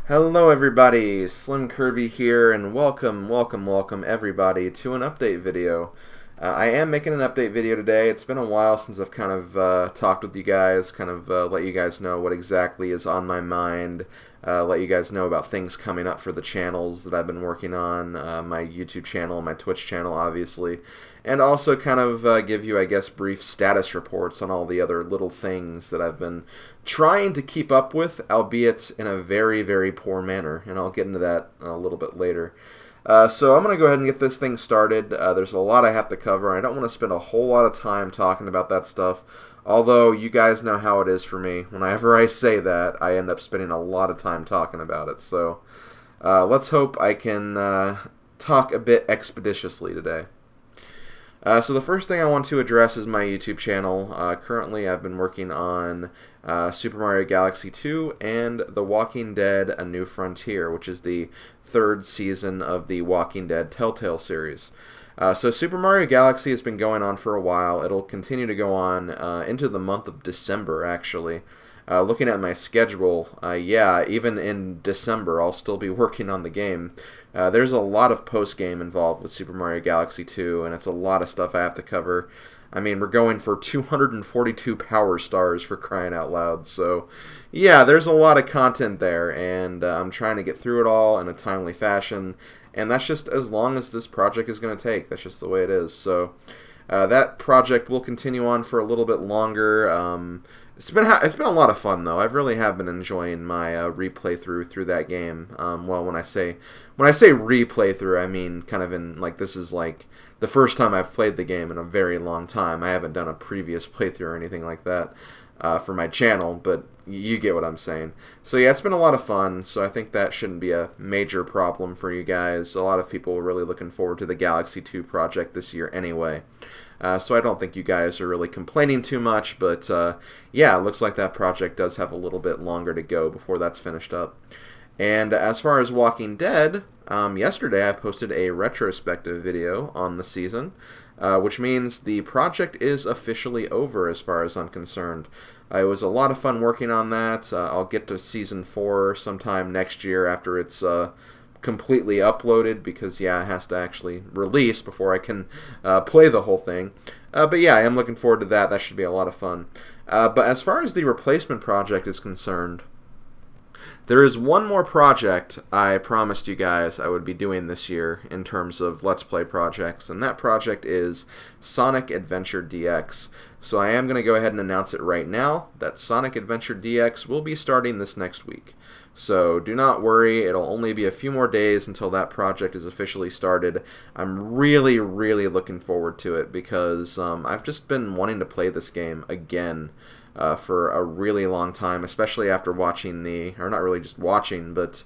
Hello everybody, SlimKirby here, and welcome everybody to an update video. I am making an update video today. It's been a while since I've kind of talked with you guys, let you guys know what exactly is on my mind, let you guys know about things coming up for the channels that I've been working on, my YouTube channel, my Twitch channel obviously, and also kind of give you, I guess, brief status reports on all the other little things that I've been trying to keep up with, albeit in a very poor manner, and I'll get into that a little bit later. So I'm going to go ahead and get this thing started. There's a lot I have to cover. I don't want to spend a whole lot of time talking about that stuff, although you guys know how it is for me. Whenever I say that, I end up spending a lot of time talking about it. So let's hope I can talk a bit expeditiously today. So the first thing I want to address is my YouTube channel. Currently I've been working on Super Mario Galaxy 2 and The Walking Dead: A New Frontier, which is the third season of the Walking Dead Telltale series. So Super Mario Galaxy has been going on for a while. It'll continue to go on into the month of December, actually. Looking at my schedule, yeah, even in December I'll still be working on the game. There's a lot of post-game involved with Super Mario Galaxy 2, and it's a lot of stuff I have to cover. I mean, we're going for 242 power stars, for crying out loud, so yeah, there's a lot of content there, and I'm trying to get through it all in a timely fashion, and that's just as long as this project is going to take. That's just the way it is. So that project will continue on for a little bit longer. It's been a lot of fun though. I really have been enjoying my replay through that game. Well, when I say replay through, I mean kind of in like this is like the first time I've played the game in a very long time. I haven't done a previous playthrough or anything like that for my channel, but you get what I'm saying. So yeah, it's been a lot of fun. So I think that shouldn't be a major problem for you guys. A lot of people are really looking forward to the Galaxy 2 project this year anyway. So I don't think you guys are really complaining too much, but yeah, it looks like that project does have a little bit longer to go before that's finished up. And as far as Walking Dead, yesterday I posted a retrospective video on the season, which means the project is officially over as far as I'm concerned. It was a lot of fun working on that. I'll get to Season 4 sometime next year after it's completely uploaded, because yeah, it has to actually release before I can play the whole thing. But yeah, I am looking forward to that. That should be a lot of fun. But as far as the replacement project is concerned, there is one more project I promised you guys I would be doing this year in terms of Let's Play projects, and that project is Sonic Adventure DX. So I am going to go ahead and announce it right now that Sonic Adventure DX will be starting this next week. So do not worry, it'll only be a few more days until that project is officially started. I'm really looking forward to it because I've just been wanting to play this game again for a really long time, especially after watching or not really just watching, but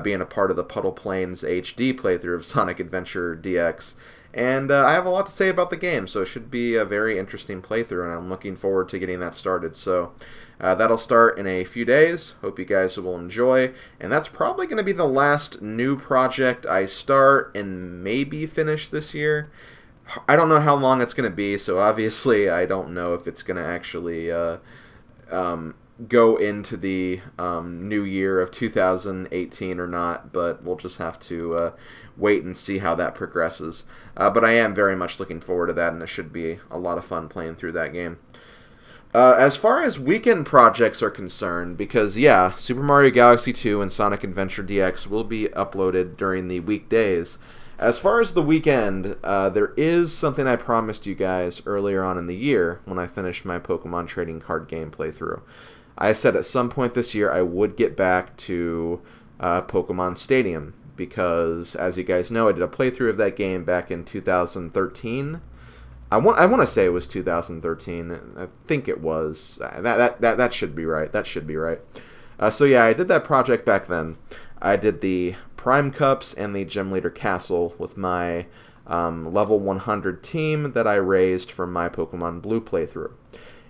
being a part of the Puddle Plains HD playthrough of Sonic Adventure DX. And I have a lot to say about the game, so it should be a very interesting playthrough, and I'm looking forward to getting that started. So that'll start in a few days. Hope you guys will enjoy. And that's probably going to be the last new project I start and maybe finish this year. I don't know how long it's going to be, so obviously I don't know if it's going to actually go into the new year of 2018 or not, but we'll just have to wait and see how that progresses. But I am very much looking forward to that, and it should be a lot of fun playing through that game. As far as weekend projects are concerned, because yeah, Super Mario Galaxy 2 and Sonic Adventure DX will be uploaded during the weekdays. As far as the weekend, there is something I promised you guys earlier on in the year when I finished my Pokemon trading card game playthrough. I said at some point this year I would get back to Pokemon Stadium, because as you guys know, I did a playthrough of that game back in 2013. I want to say it was 2013. I think it was. That should be right. That should be right. So yeah, I did that project back then. I did the Prime Cups and the Gym Leader Castle with my level 100 team that I raised from my Pokemon Blue playthrough.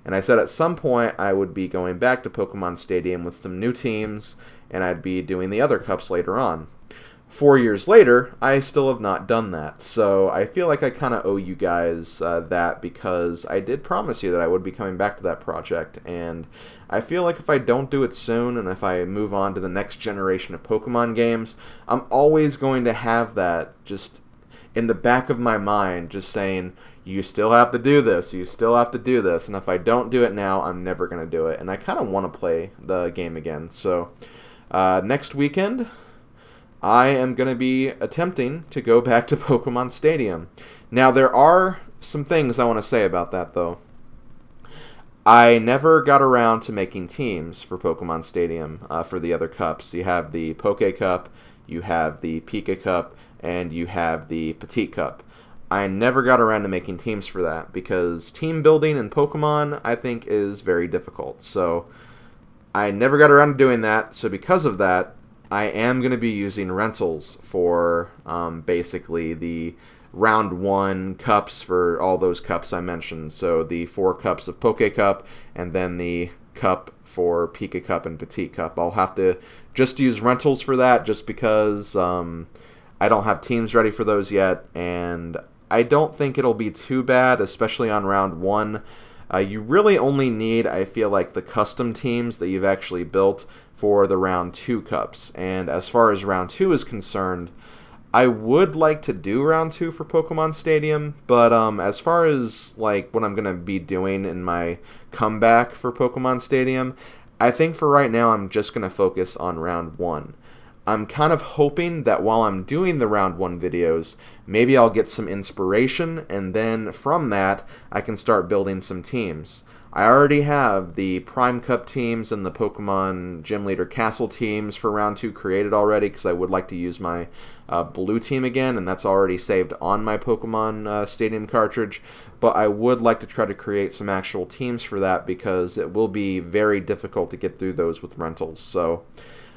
And I said at some point I would be going back to Pokemon Stadium with some new teams, and I'd be doing the other cups later on. 4 years later, I still have not done that. So I feel like I kind of owe you guys that, because I did promise you that I would be coming back to that project, and I feel like if I don't do it soon and if I move on to the next generation of Pokemon games, I'm always going to have that just in the back of my mind, just saying, you still have to do this, you still have to do this, and if I don't do it now, I'm never going to do it. And I kind of want to play the game again. So next weekend, I am going to be attempting to go back to Pokemon Stadium. Now, there are some things I want to say about that, though. I never got around to making teams for Pokemon Stadium for the other cups. You have the Poke Cup, you have the Pika Cup, and you have the Petite Cup. I never got around to making teams for that, because team building in Pokemon, I think, is very difficult. So I never got around to doing that, so because of that, I am going to be using rentals for basically the round 1 cups for all those cups I mentioned. So the 4 cups of Poke Cup, and then the cup for Pika Cup and Petite Cup. I'll have to just use rentals for that, just because I don't have teams ready for those yet, and I don't think it'll be too bad, especially on round 1. You really only need, I feel like, the custom teams that you've actually built for the round 2 cups. And as far as round 2 is concerned, I would like to do round 2 for Pokemon Stadium, but as far as like what I'm going to be doing in my comeback for Pokemon Stadium, I think for right now I'm just going to focus on round 1. I'm kind of hoping that while I'm doing the round 1 videos, maybe I'll get some inspiration, and then from that, I can start building some teams. I already have the Prime Cup teams and the Pokemon Gym Leader Castle teams for round 2 created already, because I would like to use my blue team again, and that's already saved on my Pokemon Stadium cartridge. But I would like to try to create some actual teams for that, because it will be very difficult to get through those with rentals. So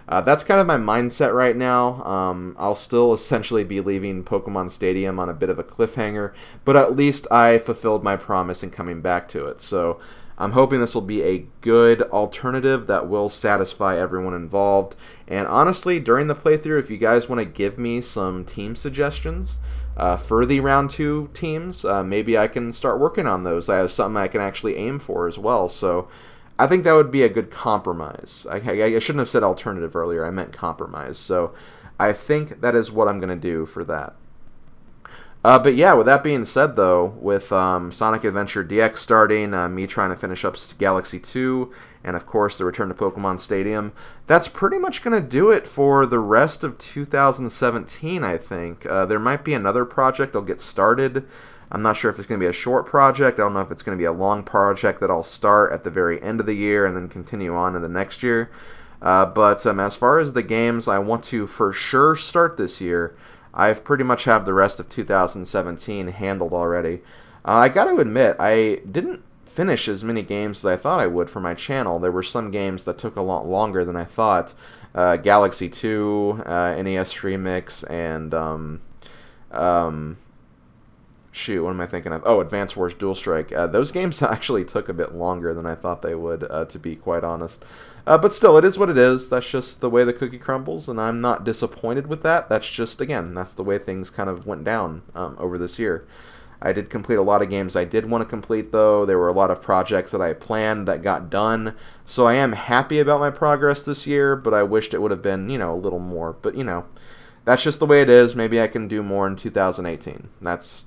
that's kind of my mindset right now. I'll still essentially be leaving Pokemon Stadium on a bit of a cliffhanger, but at least I fulfilled my promise in coming back to it. So I'm hoping this will be a good alternative that will satisfy everyone involved. And honestly, during the playthrough, if you guys want to give me some team suggestions for the round 2 teams, maybe I can start working on those. I have something I can actually aim for as well. So I think that would be a good compromise. I shouldn't have said alternative earlier. I meant compromise. So I think that is what I'm going to do for that. But yeah, with that being said, though, with Sonic Adventure DX starting, me trying to finish up Galaxy 2, and of course the return to Pokemon Stadium, that's pretty much going to do it for the rest of 2017, I think. There might be another project I'll get started. I'm not sure if it's going to be a short project. I don't know if it's going to be a long project that I'll start at the very end of the year and then continue on in the next year. But as far as the games I want to for sure start this year, I've pretty much have the rest of 2017 handled already. I got to admit, I didn't finish as many games as I thought I would for my channel. There were some games that took a lot longer than I thought. Galaxy 2, NES Remix, and shoot, what am I thinking of? Oh, Advance Wars Dual Strike. Those games actually took a bit longer than I thought they would, to be quite honest. But still, it is what it is. That's just the way the cookie crumbles, and I'm not disappointed with that. That's just, again, that's the way things kind of went down over this year. I did complete a lot of games I did want to complete, though. There were a lot of projects that I planned that got done. So I am happy about my progress this year, but I wished it would have been, a little more. But, that's just the way it is. Maybe I can do more in 2018. That's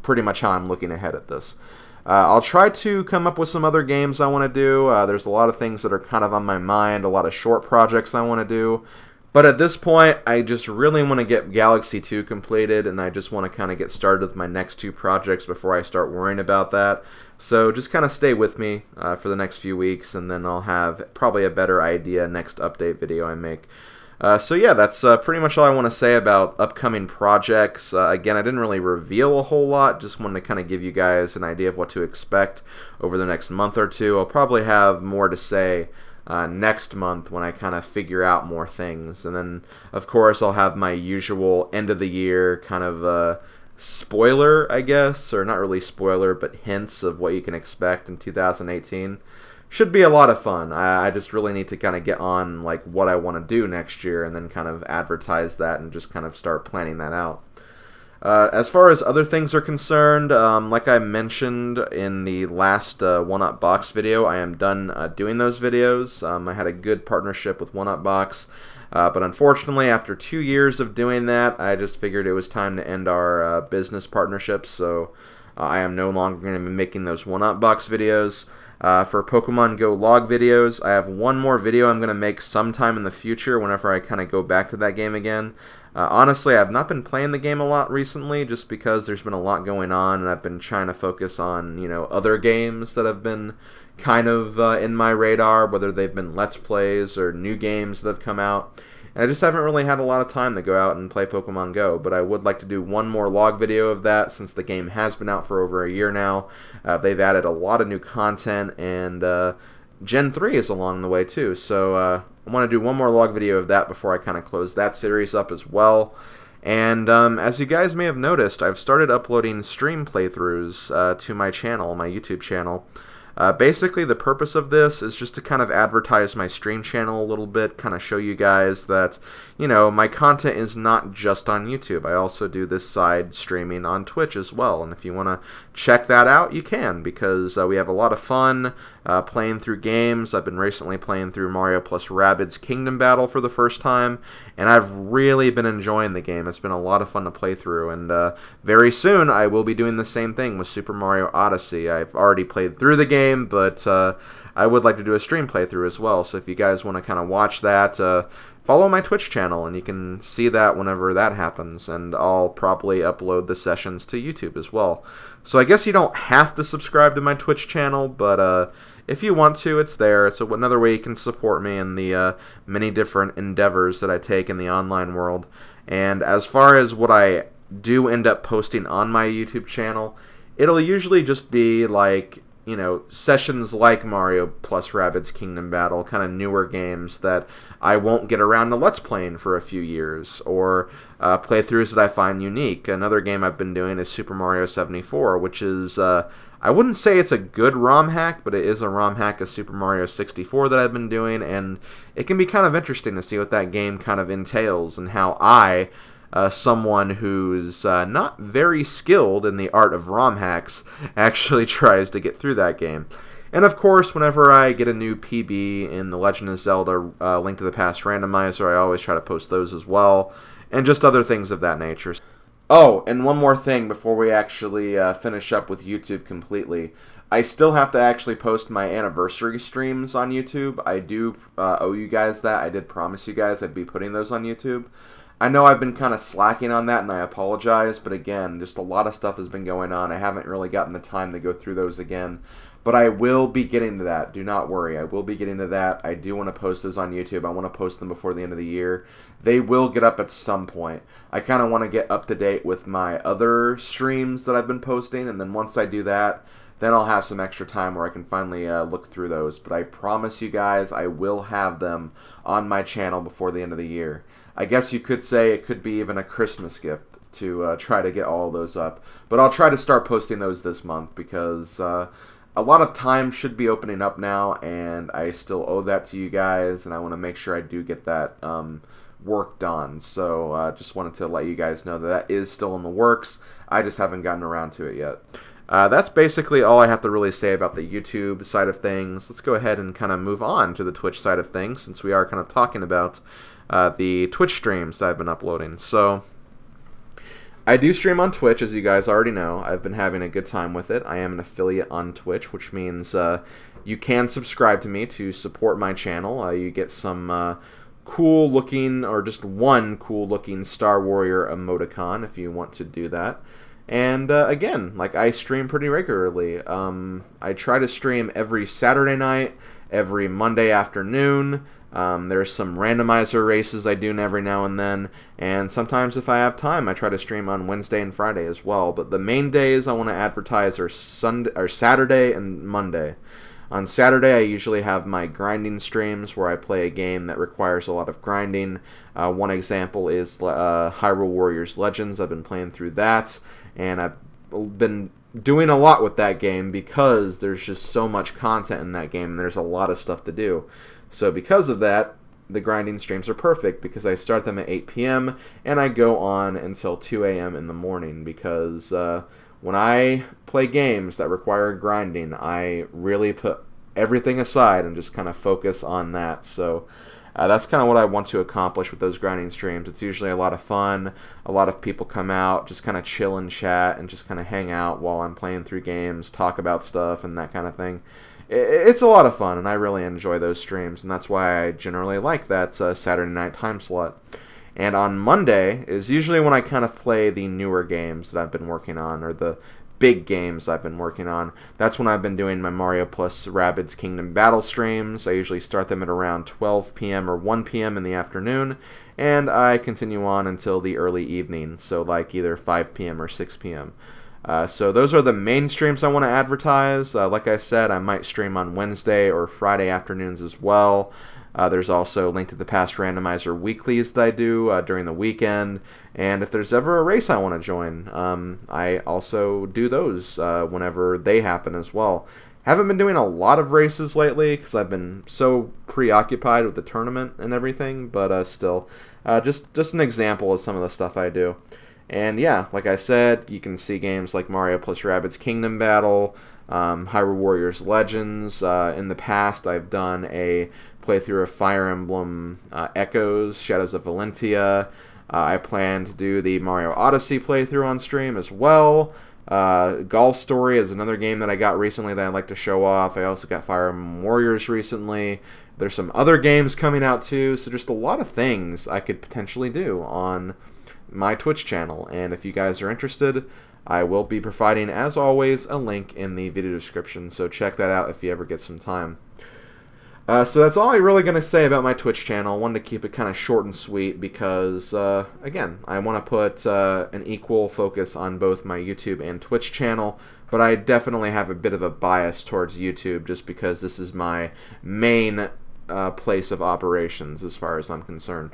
pretty much how I'm looking ahead at this. I'll try to come up with some other games I want to do. There's a lot of things that are kind of on my mind, a lot of short projects I want to do. But at this point, I just really want to get Galaxy 2 completed, and I just want to kind of get started with my next 2 projects before I start worrying about that. So just kind of stay with me for the next few weeks, and then I'll have probably a better idea next update video I make. So yeah, that's pretty much all I want to say about upcoming projects. Again, I didn't really reveal a whole lot, just wanted to kind of give you guys an idea of what to expect over the next month or two. I'll probably have more to say next month when I kind of figure out more things. And then, of course, I'll have my usual end of the year kind of spoiler, I guess, or not really spoiler, but hints of what you can expect in 2018. should be a lot of fun. I just really need to kind of get on like what I want to do next year and then kind of advertise that and just kind of start planning that out. As far as other things are concerned, like I mentioned in the last One-Up Box video, I am done doing those videos. I had a good partnership with One-Up Box, but unfortunately after 2 years of doing that, I just figured it was time to end our business partnership, so I am no longer going to be making those One-Up Box videos. For Pokemon Go log videos, I have one more video I'm going to make sometime in the future whenever I kind of go back to that game again. Honestly, I've not been playing the game a lot recently just because there's been a lot going on, and I've been trying to focus on, you know, other games that have been kind of in my radar, whether they've been Let's Plays or new games that have come out. And I just haven't really had a lot of time to go out and play Pokemon Go, but I would like to do one more log video of that since the game has been out for over a year now. They've added a lot of new content, and Gen 3 is along the way too, so I want to do one more log video of that before I kind of close that series up as well. And as you guys may have noticed, I've started uploading stream playthroughs to my channel, my YouTube channel. Basically, the purpose of this is just to kind of advertise my stream channel a little bit, kind of show you guys that, you know, my content is not just on YouTube. I also do this side streaming on Twitch as well, and if you want to check that out, you can, because we have a lot of fun playing through games. I've been recently playing through Mario plus Rabbids Kingdom Battle for the first time, and I've really been enjoying the game. It's been a lot of fun to play through, and very soon I will be doing the same thing with Super Mario Odyssey. I've already played through the game, but I would like to do a stream playthrough as well, so if you guys want to kind of watch that, follow my Twitch channel, and you can see that whenever that happens, and I'll probably upload the sessions to YouTube as well. So I guess you don't have to subscribe to my Twitch channel, but if you want to, it's there. It's another way you can support me in the many different endeavors that I take in the online world. And as far as what I do end up posting on my YouTube channel, it'll usually just be like, you know, sessions like Mario plus Rabbids Kingdom Battle, kind of newer games that I won't get around to Let's Playing for a few years, or playthroughs that I find unique. Another game I've been doing is Super Mario 74, which is, I wouldn't say it's a good ROM hack, but it is a ROM hack of Super Mario 64 that I've been doing, and it can be kind of interesting to see what that game kind of entails and how someone who's not very skilled in the art of ROM hacks actually tries to get through that game. And of course, whenever I get a new PB in the Legend of Zelda Link to the Past randomizer, I always try to post those as well, and just other things of that nature. Oh, and one more thing before we actually finish up with YouTube completely. I still have to actually post my anniversary streams on YouTube. I do owe you guys that. I did promise you guys I'd be putting those on YouTube. I know I've been kind of slacking on that, and I apologize, but again, just a lot of stuff has been going on. I haven't really gotten the time to go through those again, but I will be getting to that. Do not worry. I will be getting to that. I do want to post those on YouTube. I want to post them before the end of the year. They will get up at some point. I kind of want to get up to date with my other streams that I've been posting, and then once I do that, then I'll have some extra time where I can finally look through those. But I promise you guys I will have them on my channel before the end of the year. I guess you could say it could be even a Christmas gift to try to get all those up. But I'll try to start posting those this month because a lot of time should be opening up now, and I still owe that to you guys, and I want to make sure I do get that work done. So just wanted to let you guys know that that is still in the works. I just haven't gotten around to it yet. That's basically all I have to really say about the YouTube side of things. Let's go ahead and kind of move on to the Twitch side of things, since we are kind of talking about the Twitch streams that I've been uploading. So I do stream on Twitch, as you guys already know. I've been having a good time with it. I am an affiliate on Twitch, which means you can subscribe to me to support my channel. You get some cool looking, or just one cool looking Star Warrior emoticon if you want to do that. And again, like, I stream pretty regularly. I try to stream every Saturday night, every Monday afternoon. There's some randomizer races I do every now and then, and sometimes if I have time I try to stream on Wednesday and Friday as well. But the main days I want to advertise are Saturday and Monday. On Saturday I usually have my grinding streams where I play a game that requires a lot of grinding. One example is Hyrule Warriors Legends. I've been playing through that, and I've been doing a lot with that game because there's just so much content in that game and there's a lot of stuff to do. So because of that, the grinding streams are perfect because I start them at 8 p.m. and I go on until 2 a.m. in the morning because when I play games that require grinding, I really put everything aside and just kind of focus on that. So that's kind of what I want to accomplish with those grinding streams. It's usually a lot of fun. A lot of people come out, just kind of chill and chat and just kind of hang out while I'm playing through games, talk about stuff and that kind of thing. It's a lot of fun, and I really enjoy those streams, and that's why I generally like that Saturday night time slot. And on Monday is usually when I kind of play the newer games that I've been working on, or the big games I've been working on. That's when I've been doing my Mario plus Rabbids Kingdom Battle streams. I usually start them at around 12 p.m. or 1 p.m. in the afternoon, and I continue on until the early evening, so like either 5 p.m. or 6 p.m. So those are the main streams I want to advertise. Like I said, I might stream on Wednesday or Friday afternoons as well. There's also Link to the Past randomizer weeklies that I do during the weekend. And if there's ever a race I want to join, I also do those whenever they happen as well. Haven't been doing a lot of races lately because I've been so preoccupied with the tournament and everything, but still, just an example of some of the stuff I do. And yeah, like I said, you can see games like Mario plus Rabbids Kingdom Battle, Hyrule Warriors Legends. In the past, I've done a playthrough of Fire Emblem Echoes, Shadows of Valentia. I plan to do the Mario Odyssey playthrough on stream as well. Golf Story is another game that I got recently that I'd like to show off. I also got Fire Emblem Warriors recently. There's some other games coming out too, so just a lot of things I could potentially do on my Twitch channel, and if you guys are interested, I will be providing, as always, a link in the video description, so check that out if you ever get some time. So that's all I'm really going to say about my Twitch channel. I wanted to keep it kind of short and sweet because, again, I want to put an equal focus on both my YouTube and Twitch channel, but I definitely have a bit of a bias towards YouTube just because this is my main place of operations as far as I'm concerned.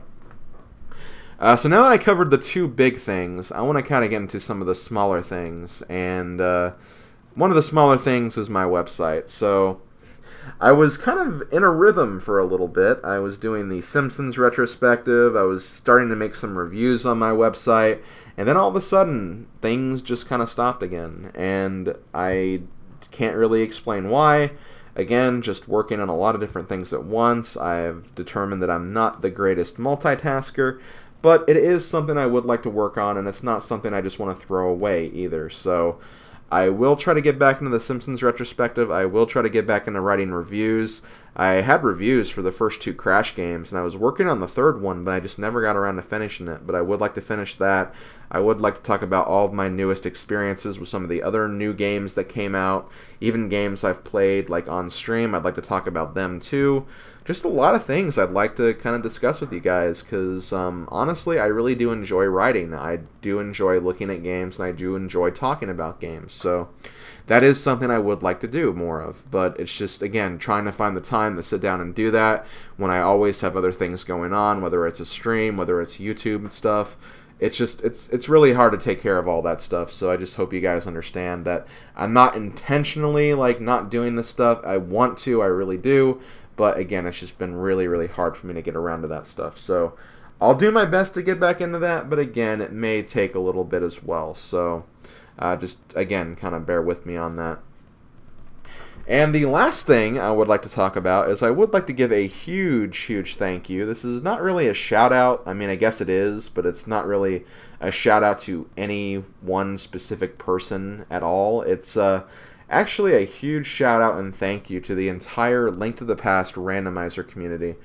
So now that I covered the two big things, I want to kind of get into some of the smaller things, and one of the smaller things is my website. So I was kind of in a rhythm for a little bit. I was doing the Simpsons retrospective, I was starting to make some reviews on my website, and then all of a sudden, things just kind of stopped again, and I can't really explain why. Again, just working on a lot of different things at once. I've determined that I'm not the greatest multitasker, but it is something I would like to work on, and it's not something I just want to throw away either. So I will try to get back into the Simpsons retrospective. I will try to get back into writing reviews. I had reviews for the first two Crash games, and I was working on the third one, but I just never got around to finishing it. But I would like to finish that. I would like to talk about all of my newest experiences with some of the other new games that came out, even games I've played like on stream. I'd like to talk about them too. Just a lot of things I'd like to kind of discuss with you guys because honestly, I really do enjoy writing. I do enjoy looking at games, and I do enjoy talking about games. So that is something I would like to do more of, but it's just, again, trying to find the time to sit down and do that when I always have other things going on, whether it's a stream, whether it's YouTube and stuff. It's just, it's really hard to take care of all that stuff, so I just hope you guys understand that I'm not intentionally, like, not doing this stuff. I want to, I really do, but again, it's just been really, really hard for me to get around to that stuff. So I'll do my best to get back into that, but again, it may take a little bit as well, so just, again, kind of bear with me on that. And the last thing I would like to talk about is I would like to give a huge, huge thank you. This is not really a shout out. I mean, I guess it is, but it's not really a shout out to any one specific person at all. It's actually a huge shout out and thank you to the entire Link to the Past randomizer community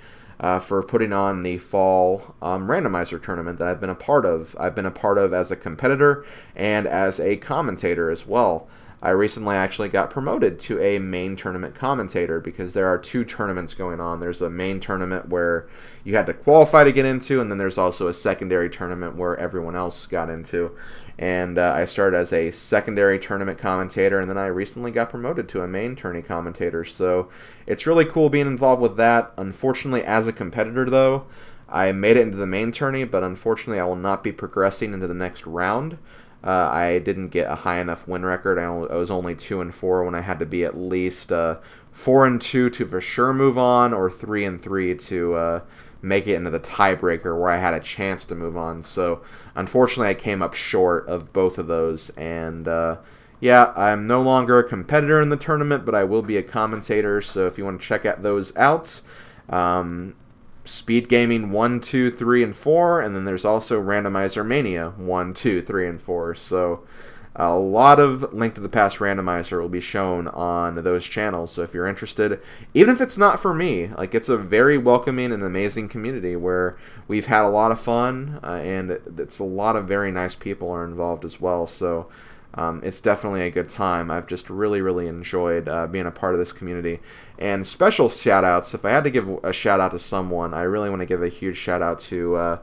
for putting on the fall randomizer tournament that I've been a part of. I've been a part of as a competitor and as a commentator as well. I recently actually got promoted to a main tournament commentator because there are two tournaments going on. There's a main tournament where you had to qualify to get into, and then there's also a secondary tournament where everyone else got into. And I started as a secondary tournament commentator, and then I recently got promoted to a main tourney commentator. So it's really cool being involved with that. Unfortunately, as a competitor, though, I made it into the main tourney, but unfortunately I will not be progressing into the next round. I didn't get a high enough win record. I was only 2-4 when I had to be at least 4-2 to for sure move on, or 3-3 to make it into the tiebreaker where I had a chance to move on. So unfortunately, I came up short of both of those, and yeah, I'm no longer a competitor in the tournament, but I will be a commentator. So if you want to check out those out. Speed Gaming 1, 2, 3, and 4, and then there's also Randomizer Mania 1, 2, 3, and 4. So a lot of Link to the Past Randomizer will be shown on those channels. So if you're interested, even if it's not for me, like, it's a very welcoming and amazing community where we've had a lot of fun, and it's a lot of very nice people are involved as well. So it's definitely a good time. I've just really enjoyed being a part of this community. And special shout-outs, if I had to give a shout-out to someone, I really want to give a huge shout-out to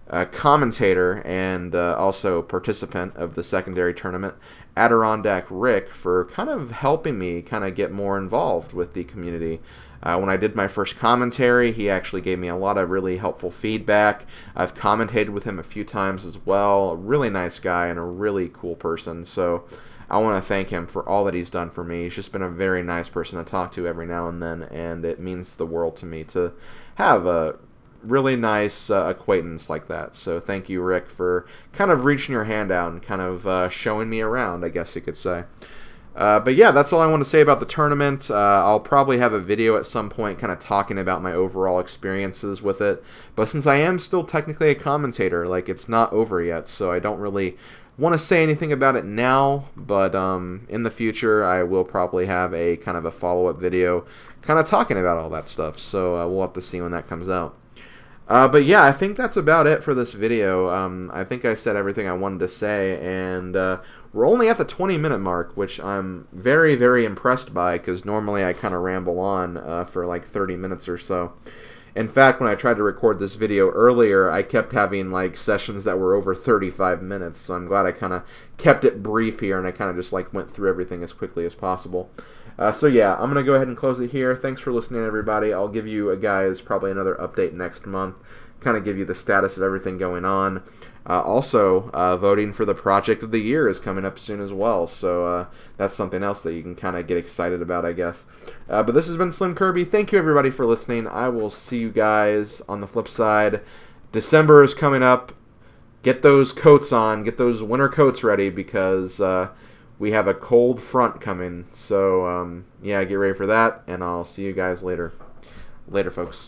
a commentator and also participant of the secondary tournament, Adirondack Rick, for kind of helping me kind of get more involved with the community. When I did my first commentary, he actually gave me a lot of really helpful feedback. I've commentated with him a few times as well. A really nice guy and a really cool person. So I want to thank him for all that he's done for me. He's just been a very nice person to talk to every now and then, and it means the world to me to have a really nice acquaintance like that. So thank you, Rick, for kind of reaching your hand out and kind of showing me around, I guess you could say. But yeah, that's all I want to say about the tournament. I'll probably have a video at some point kind of talking about my overall experiences with it. But since I am still technically a commentator, like, it's not over yet, so I don't really want to say anything about it now. But in the future, I will probably have a kind of a follow-up video kind of talking about all that stuff. So we'll have to see when that comes out. But yeah, I think that's about it for this video. I think I said everything I wanted to say, and we're only at the 20-minute mark, which I'm very impressed by, because normally I kind of ramble on for like 30 minutes or so. In fact, when I tried to record this video earlier, I kept having like sessions that were over 35 minutes, so I'm glad I kind of kept it brief here, and I kind of just like went through everything as quickly as possible. So yeah, I'm going to go ahead and close it here. Thanks for listening, everybody. I'll give you guys probably another update next month, kind of give you the status of everything going on. Also, voting for the Project of the Year is coming up soon as well, so that's something else that you can kind of get excited about, I guess. But this has been SlimKirby. Thank you, everybody, for listening. I will see you guys on the flip side. December is coming up. Get those coats on. Get those winter coats ready, because we have a cold front coming. So, yeah, get ready for that, and I'll see you guys later. Later, folks.